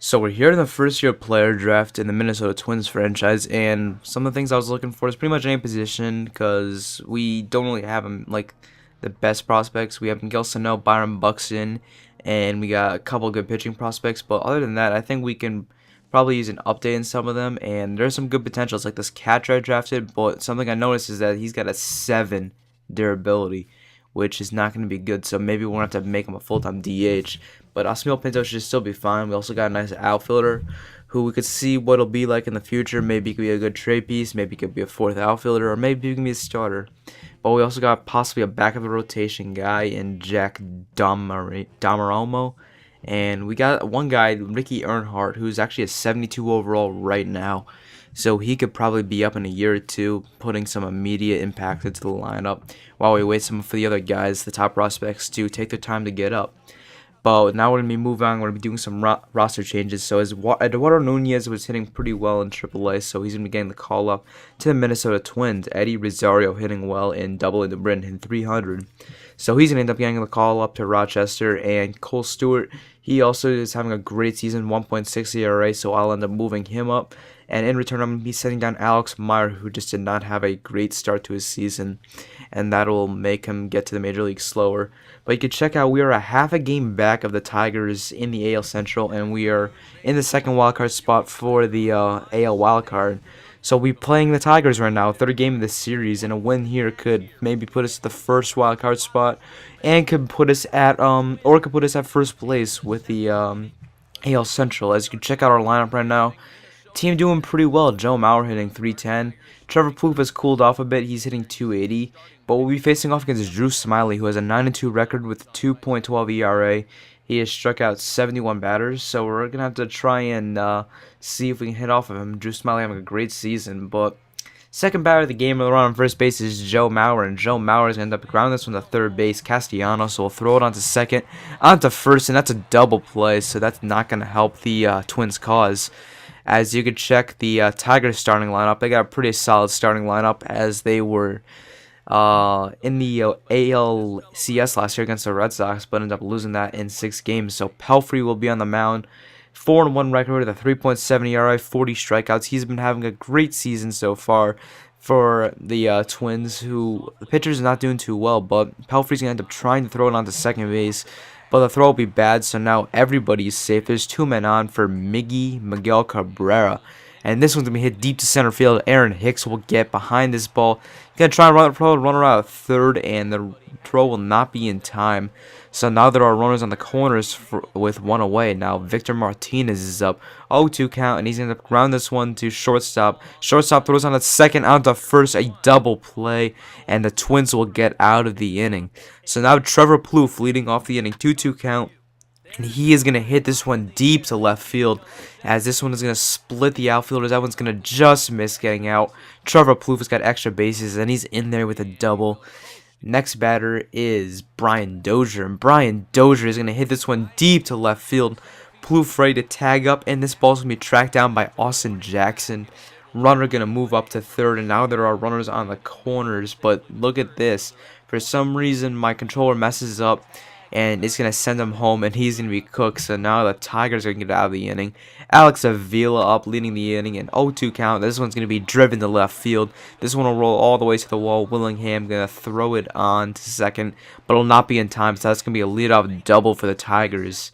So we're here in the first year player draft in the Minnesota Twins franchise, and some of the things I was looking for is pretty much any position because we don't really have like the best prospects. We have Miguel Sano, Byron Buxton, and we got a couple good pitching prospects. But other than that, I think we can probably use an update in some of them, and there's some good potentials like this catcher I drafted. But something I noticed is that he's got a 7 durability, which is not going to be good. So maybe we'll have to make him a full-time DH. But Osmil Pinto should still be fine. We also got a nice outfielder who we could see what it'll be like in the future. Maybe he could be a good trade piece. Maybe he could be a fourth outfielder. Or maybe he can be a starter. But we also got possibly a back of the rotation guy in Jack Domaromo. And we got one guy, Ricky Earnhardt, who's actually a 72 overall right now. So he could probably be up in a year or two, putting some immediate impact into the lineup while we wait some for the other guys, the top prospects, to take their time to get up. But now we're going to be moving on. We're going to be doing some roster changes. So as Eduardo Nunez was hitting pretty well in AAA, so he's going to be getting the call up to the Minnesota Twins. Eddie Rosario hitting well in Double-A the Britain, hitting 300. So he's going to end up getting the call up to Rochester. And Cole Stewart, he also is having a great season, 1.6 ERA, so I'll end up moving him up. And in return, I'm going to be setting down Alex Meyer, who just did not have a great start to his season. And that'll make him get to the major league slower. But you can check out, we are a half a game back of the Tigers in the AL Central. And we are in the second wildcard spot for the AL wildcard. So we're playing the Tigers right now, third game of the series. And a win here could maybe put us at the first wildcard spot. And could put us at, could put us at first place with the AL Central. As you can check out our lineup right now. Team doing pretty well. Joe Mauer hitting 310. Trevor Plouffe has cooled off a bit. He's hitting 280. But we'll be facing off against Drew Smyly, who has a 9-2 record with 2.12 ERA. He has struck out 71 batters. So we're going to have to try and see if we can hit off of him. Drew Smyly having a great season. But second batter of the game, the run on first base is Joe Mauer. And Joe Mauer is going to end up grounding this one to third base. Castellanos will throw it onto second, onto first. And that's a double play. So that's not going to help the Twins' cause. As you could check the Tigers starting lineup, they got a pretty solid starting lineup as they were in the ALCS last year against the Red Sox, but ended up losing that in 6 games. So Pelfrey will be on the mound, 4-1 record with a 3.7 ERA, 40 strikeouts. He's been having a great season so far for the Twins, who the pitcher's not doing too well, but Pelfrey's gonna end up trying to throw it onto second base. But the throw will be bad, so now everybody's safe. There's 2 men on for Miguel Cabrera. And this one's going to be hit deep to center field. Aaron Hicks will get behind this ball. He's going to try and run around third, and the throw will not be in time. So now there are runners on the corners with 1 away. Now Victor Martinez is up 0-2 count, and he's going to ground this one to shortstop. Shortstop throws on the second, onto first, a double play, and the Twins will get out of the inning. So now Trevor Plouffe leading off the inning, 2-2 count. And he is going to hit this one deep to left field, as this one is going to split the outfielders. That one's going to just miss getting out. Trevor Plouffe has got extra bases, and he's in there with a double. Next batter is Brian Dozier, and Brian Dozier is going to hit this one deep to left field. Plouffe ready to tag up, and this ball's going to be tracked down by Austin Jackson. Runner going to move up to third, and now there are runners on the corners. But look at this. For some reason, my controller messes up, and it's going to send him home, and he's going to be cooked. So now the Tigers are going to get out of the inning. Alex Avila up, leading the inning, in 0-2 count. This one's going to be driven to left field. This one will roll all the way to the wall. Willingham going to throw it on to second, but it'll not be in time. So that's going to be a leadoff double for the Tigers.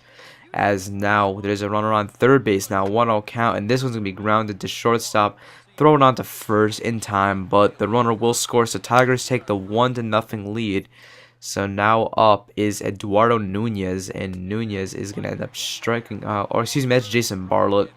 As now there's a runner on third base now, 1-0 count, and this one's going to be grounded to shortstop. Throw it on to first in time, but the runner will score. So Tigers take the 1-0 lead. So now up is Eduardo Nunez, and Nunez is going to end up striking out, or excuse me, that's Jason Bartlett,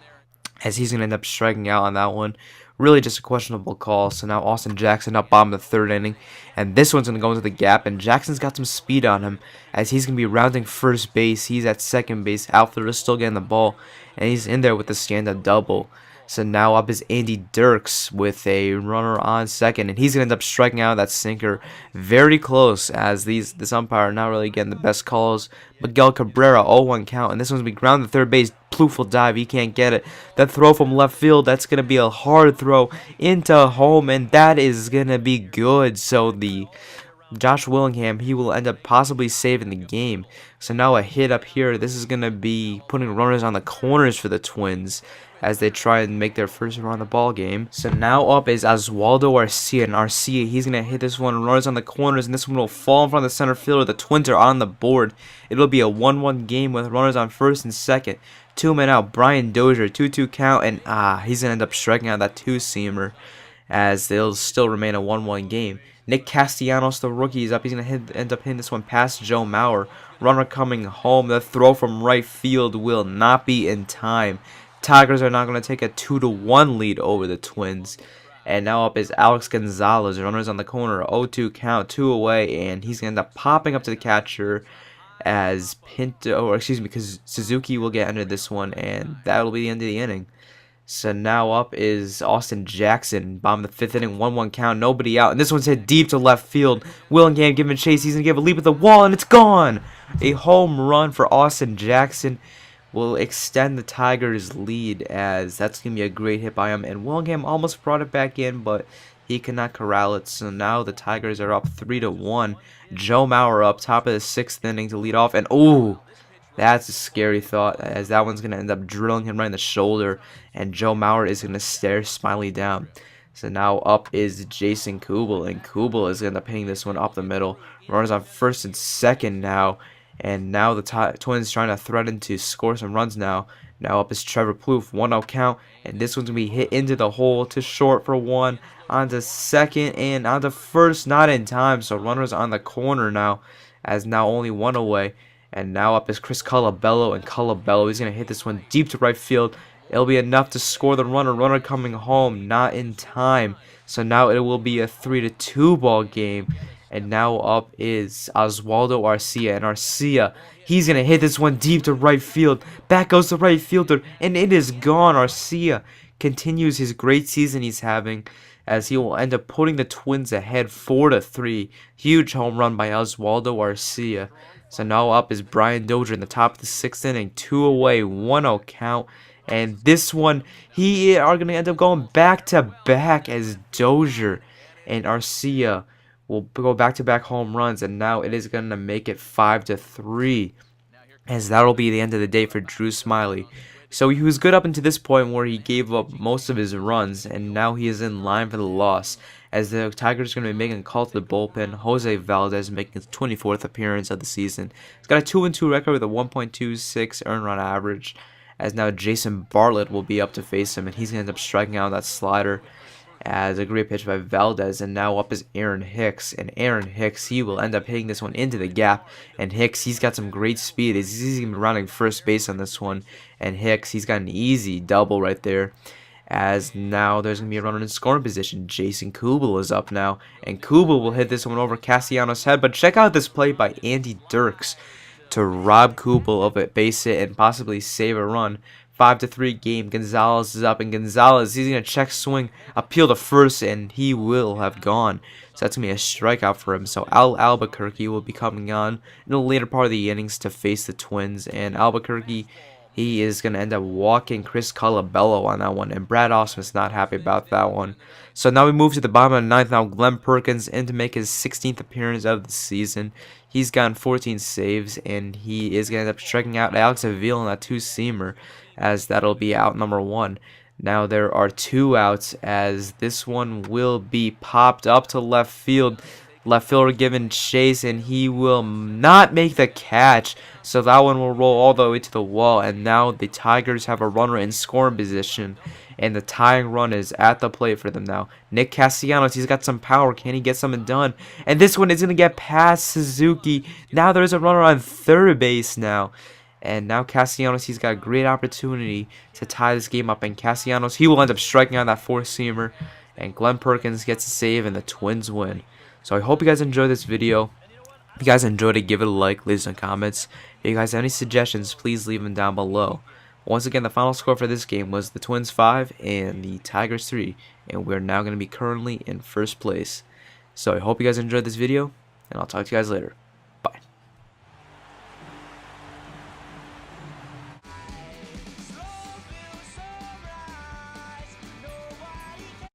as he's going to end up striking out on that one. Really just a questionable call. So now Austin Jackson up bottom of the third inning, and this one's going to go into the gap, and Jackson's got some speed on him, as he's going to be rounding first base. He's at second base, outfielder is still getting the ball, and he's in there with the stand-up double. So now up is Andy Dirks with a runner on second, and he's going to end up striking out that sinker very close, as this umpire not really getting the best calls. Miguel Cabrera, 0-1 count, and this one's going to be grounded to third base. Plouffe will dive, he can't get it. That throw from left field, that's going to be a hard throw into home, and that is going to be good. So the Josh Willingham, he will end up possibly saving the game. So now a hit up here. This is going to be putting runners on the corners for the Twins as they try and make their first run on the ball game. So now up is Oswaldo Arcia, and Arcia, he's going to hit this one, runners on the corners, and this one will fall in front of the center fielder. The Twins are on the board. It'll be a 1-1 game with runners on first and second. 2 men out, Brian Dozier, 2-2 count, and he's going to end up striking out that two-seamer as they'll still remain a 1-1 game. Nick Castellanos, the rookie, is up. He's going to end up hitting this one past Joe Mauer. Runner coming home. The throw from right field will not be in time. Tigers are now going to take a 2-1 lead over the Twins. And now up is Alex Gonzalez. Runners on the corner. 0-2 count, 2 away. And he's going to end up popping up to the catcher as because Suzuki will get under this one. And that'll be the end of the inning. So now up is Austin Jackson. Bottom of the 5th inning, 1-1 count, nobody out. And this one's hit deep to left field. Willingham giving chase. He's going to give a leap at the wall, and it's gone. A home run for Austin Jackson will extend the Tigers' lead, as that's going to be a great hit by him. And Willingham almost brought it back in, but he cannot corral it. So now the Tigers are up 3-1. Joe Mauer up top of the 6th inning to lead off. And that's a scary thought, as that one's going to end up drilling him right in the shoulder, and Joe Mauer is going to stare Smyly down. So now up is Jason Kubel, and Kubel is going to end up hitting this one up the middle. Runners on first and second now, and now the Twins trying to threaten to score some runs now. Now up is Trevor Plouffe, 1-0 count, and this one's going to be hit into the hole to short for 1, onto second, and onto first, not in time. So runners on the corner now, as now only 1 away. And now up is Chris Colabello, and Colabello, he's going to hit this one deep to right field. It'll be enough to score the runner. Runner coming home, not in time. So now it will be a 3-2 ball game. And now up is Oswaldo Arcia, and Arcia, he's going to hit this one deep to right field. Back goes the right fielder, and it is gone. Arcia continues his great season he's having, as he will end up putting the Twins ahead 4-3. Huge home run by Oswaldo Arcia. So now up is Brian Dozier in the top of the 6th inning, 2 away, 1-0 count. And this one, he are going to end up going back-to-back, as Dozier and Arcia will go back-to-back home runs. And now it is going to make it 5-3, as that'll be the end of the day for Drew Smyly. So he was good up until this point where he gave up most of his runs, and now he is in line for the loss, as the Tigers are going to be making a call to the bullpen. Jose Valdez making his 24th appearance of the season. He's got a 2-2 record with a 1.26 earned run average, as now Jason Bartlett will be up to face him, and he's going to end up striking out that slider, as a great pitch by Valdez. And now up is Aaron Hicks, and Aaron Hicks, he will end up hitting this one into the gap. And Hicks, he's got some great speed. He's even rounding first base on this one, and Hicks, he's got an easy double right there, as now there's going to be a runner in scoring position. Jason Kubel is up now, and Kubel will hit this one over Castellanos' head. But check out this play by Andy Dirks to rob Kubel of a base hit and possibly save a run. 5-3 game. Gonzalez is up, and Gonzalez, he's going to check swing, appeal to first, and he will have gone. So that's going to be a strikeout for him. So Al Albuquerque will be coming on in the later part of the innings to face the Twins, and Albuquerque, he is going to end up walking Chris Colabello on that one, and Brad Ausmus's not happy about that one. So now we move to the bottom of the 9th. Now Glenn Perkins in to make his 16th appearance of the season. He's gotten 14 saves, and he is going to end up striking out Alex Avila on that two-seamer, as that'll be out number 1. Now there are 2 outs, as this one will be popped up to left field. Left fielder given chase, and he will not make the catch. So that one will roll all the way to the wall, and now the Tigers have a runner in scoring position, and the tying run is at the plate for them now. Nick Castellanos, he's got some power. Can he get something done? And this one is going to get past Suzuki. Now there's a runner on third base now. And now Castellanos, he's got a great opportunity to tie this game up. And Castellanos, he will end up striking on that four-seamer. And Glenn Perkins gets a save, and the Twins win. So I hope you guys enjoyed this video. If you guys enjoyed it, give it a like, leave some comments. If you guys have any suggestions, please leave them down below. Once again, the final score for this game was the Twins 5 and the Tigers 3. And we're now going to be currently in first place. So I hope you guys enjoyed this video, and I'll talk to you guys later.